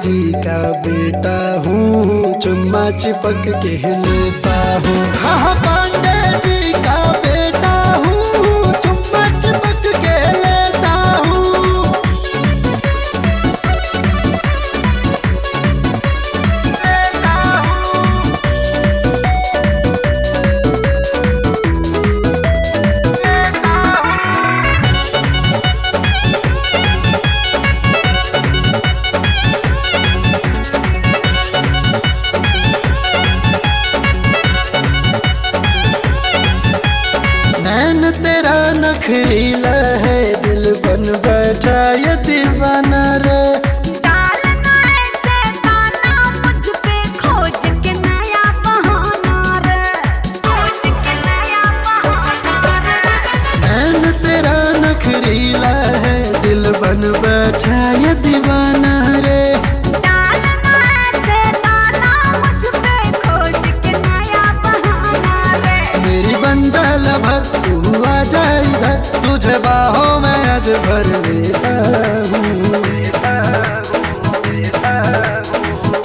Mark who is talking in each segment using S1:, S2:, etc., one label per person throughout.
S1: जी का बेटा हूँ, चुम्मा चिपक के लेता हूँ। हाँ पांडे जी का बेटा हूँ, चुम्मा चिपक के लेता हूँ। नैन तेरा नखरीला है, दिल बन बैठा ये दीवाना रे।
S2: डालना ऐसे गाना मुझ पे, खोज के नया बहाना रे, खोज के नया बहाना रे।
S1: नैन तेरा नखरीला है, दिल बन बैठा ये दीवाना रे।
S2: डालना ऐसे गाना मुझ पे, खोज के नया बहाना रे।
S1: मेरी बंजाल भर तू आ जा इधर, तुझे बाहों में आज भर लेता हूँ।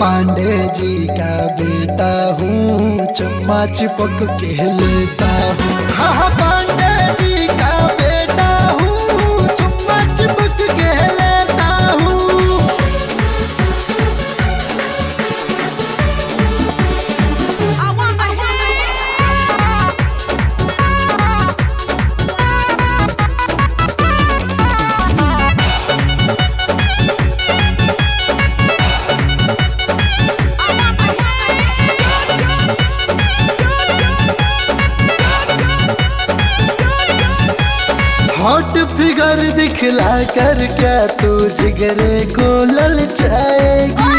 S1: पांडे जी का बेटा हूँ, चुम्मा चिपक के लेता हूँ। हाँ पांडे जी का बेटा हूँ, चुम्मा चिपक के लेता हूँ। हॉट फिगर दिखला कर क्या तू जिगरे को ललचाएगी।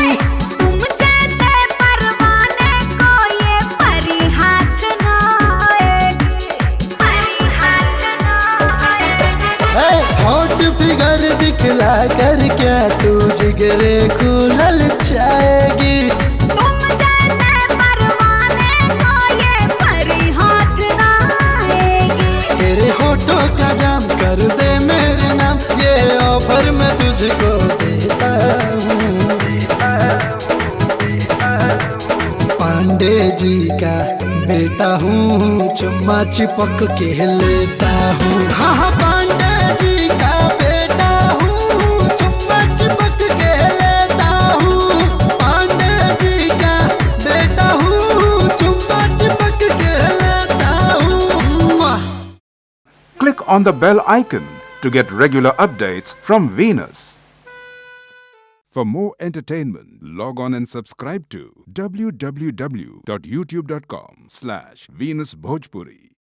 S2: तुम जैसे परवाने को ये परी हाथ ना आएगी, परी हाथ ना आएगी।
S1: हॉट फिगर दिखला कर क्या तू जिगरे को ललचाएगी।
S2: तुम जैसे परवाने को ये परी हाथ ना आएगी।
S1: तेरे होठों का जाम कर दे मेरे नाम, ये ऑफर मैं तुझको देता हूँ। पांडे जी का बेटा हूँ, चुम्मा चिपक के लेता हूँ। हाँ पांडे जी का बेटा हूँ, चुम्मा चिपक के लेता हूँ। पांडे जी का बेटा हूँ, चुम्मा चिपक के लेता हूँ।
S3: Click on the bell icon to get regular updates from Venus. For more entertainment, log on and subscribe to www.youtube.com/VenusBhojpuri.